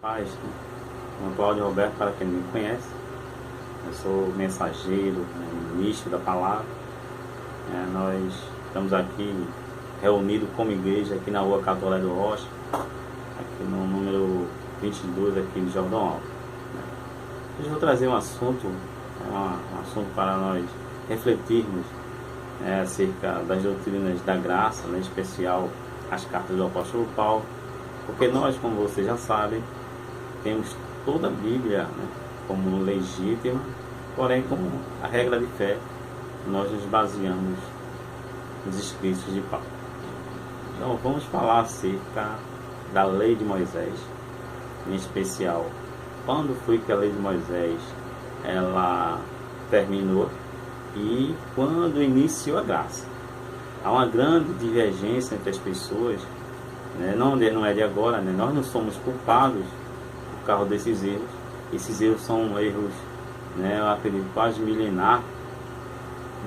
Paz, meu Cláudio Roberto, para quem não me conhece, eu sou mensageiro, ministro da palavra. Nós estamos aqui reunidos como igreja aqui na rua Catolé do Rocha, aqui no número 22 aqui de Jordão Alto. Hoje eu vou trazer um assunto para nós refletirmos acerca das doutrinas da graça, em especial as cartas do apóstolo Paulo, porque nós, como vocês já sabem, temos toda a Bíblia como legítima, porém, como a regra de fé, nós nos baseamos nos escritos de Paulo. Então, vamos falar acerca da lei de Moisés, em especial, quando foi que a lei de Moisés ela terminou e quando iniciou a graça. Há uma grande divergência entre as pessoas, não é de agora, nós não somos culpados por causa desses erros. Esses erros são erros, eu acredito, quase milenar,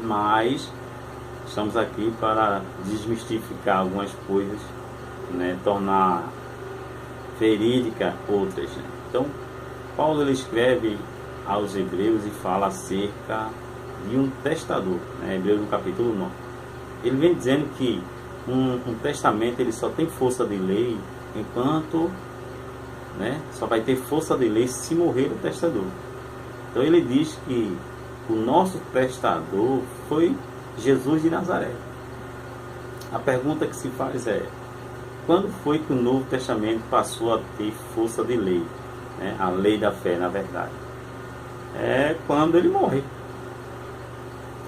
mas estamos aqui para desmistificar algumas coisas, tornar verídica outras. Então, Paulo ele escreve aos Hebreus e fala acerca de um testador, Hebreus no capítulo 9. Ele vem dizendo que um testamento ele só tem força de lei enquanto só vai ter força de lei se morrer o testador. Então ele diz que o nosso testador foi Jesus de Nazaré. A pergunta que se faz é: quando foi que o Novo Testamento passou a ter força de lei? A lei da fé, na verdade. É quando ele morre.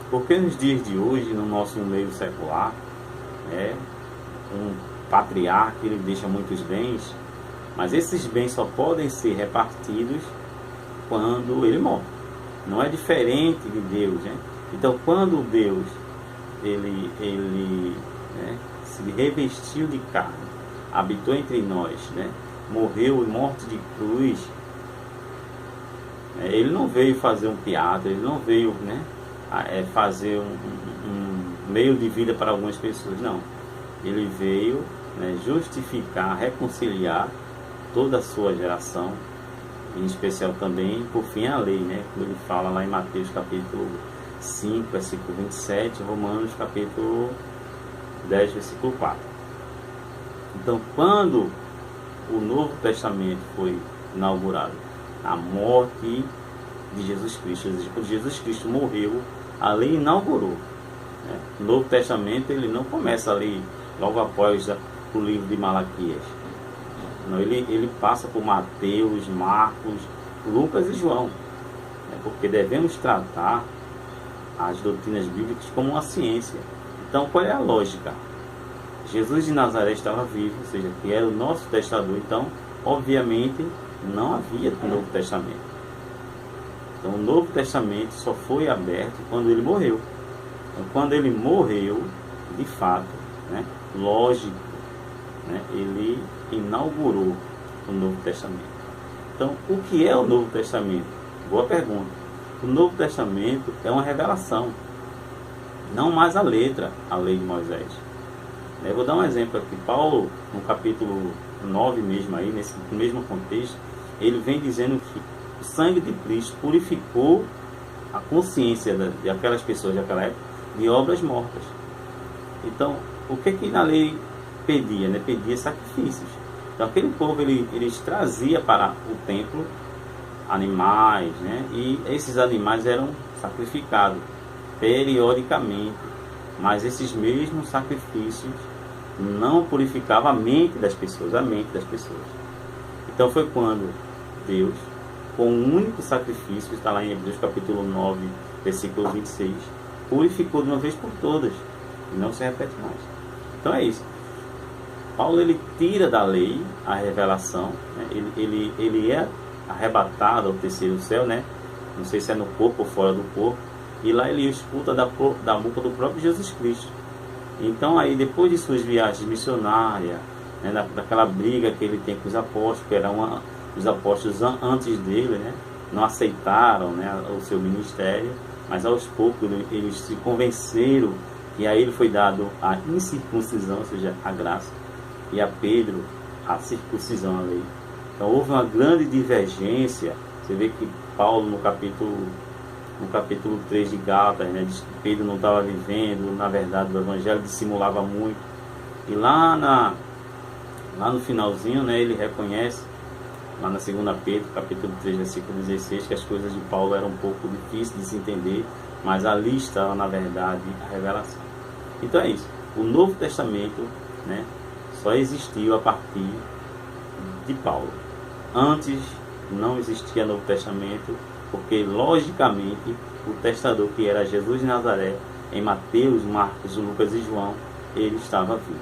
Porque nos dias de hoje, no nosso meio secular, um patriarca ele deixa muitos bens, mas esses bens só podem ser repartidos quando ele morre. Não é diferente de Deus, Então, quando Deus ele se revestiu de carne, habitou entre nós, morreu em morte de cruz, ele não veio fazer um teatro, ele não veio fazer um meio de vida para algumas pessoas, não. Ele veio justificar, reconciliar toda a sua geração, em especial também, por fim, a lei, como ele fala lá em Mateus capítulo 5, versículo 27, Romanos capítulo 10, versículo 4. Então, quando o Novo Testamento foi inaugurado, a morte de Jesus Cristo, quando Jesus Cristo morreu, a lei inaugurou. O Novo Testamento ele não começa ali logo após o livro de Malaquias. Não, ele passa por Mateus, Marcos, Lucas e João. Porque devemos tratar as doutrinas bíblicas como uma ciência. Então, qual é a lógica? Jesus de Nazaré estava vivo, ou seja, que era o nosso testador. Então, obviamente, não havia Novo Testamento. Então, o Novo Testamento só foi aberto quando ele morreu. Então, quando ele morreu, de fato, lógico, ele inaugurou o Novo Testamento. Então, o que é o Novo Testamento? Boa pergunta. O Novo Testamento é uma revelação, não mais a letra, a lei de Moisés. Eu vou dar um exemplo aqui. Paulo, no capítulo 9 mesmo, aí, nesse mesmo contexto, ele vem dizendo que o sangue de Cristo purificou a consciência de aquelas pessoas daquela época de obras mortas. Então, o que na lei pedia? Pedia sacrifícios. Então, aquele povo, eles trazia para o templo animais, e esses animais eram sacrificados periodicamente, mas esses mesmos sacrifícios não purificavam a mente das pessoas, Então, foi quando Deus, com um único sacrifício, está lá em Hebreus capítulo 9, versículo 26, purificou de uma vez por todas, e não se repete mais. Então é isso. Paulo ele tira da lei a revelação, ele é arrebatado ao terceiro céu, não sei se é no corpo ou fora do corpo, e lá ele escuta da boca do próprio Jesus Cristo. Então aí depois de suas viagens missionárias, daquela briga que ele tem com os apóstolos, que eram os apóstolos antes dele, não aceitaram o seu ministério, mas aos poucos eles se convenceram, e a ele foi dado a incircuncisão, ou seja, a graça, e a Pedro a circuncisão, a lei. Então houve uma grande divergência. Você vê que Paulo no capítulo 3 de Gálatas, né, diz que Pedro não estava vivendo, na verdade, o evangelho, dissimulava muito. E lá no finalzinho, né, ele reconhece, lá na 2 Pedro, capítulo 3, versículo 16, que as coisas de Paulo eram um pouco difíceis de se entender, mas ali estava, na verdade, a revelação. Então é isso. O Novo Testamento, né, só existiu a partir de Paulo. Antes não existia Novo Testamento, porque logicamente o testador, que era Jesus de Nazaré, em Mateus, Marcos, Lucas e João, ele estava vivo.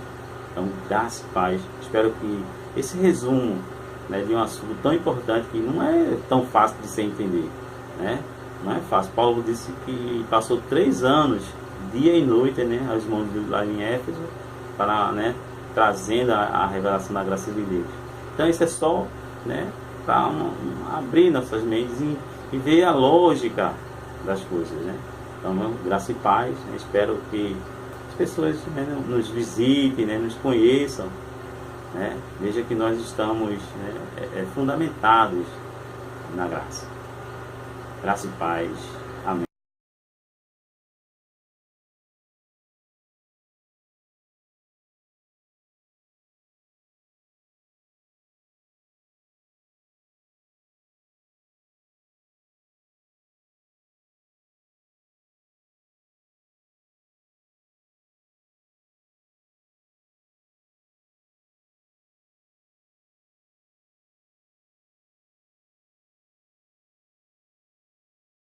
Então, graças a Deus, espero que esse resumo, né, de um assunto tão importante, que não é tão fácil de se entender, né? Não é fácil. Paulo disse que passou 3 anos, dia e noite, né, aos irmãos lá em Éfeso, para, né, trazendo a revelação da graça de Deus. Então isso é só, né, para abrir nossas mentes e ver a lógica das coisas, né? Então, graça e paz, né? Espero que as pessoas, né, nos visitem, né, nos conheçam, né? Veja que nós estamos, né, fundamentados na graça. Graça e paz.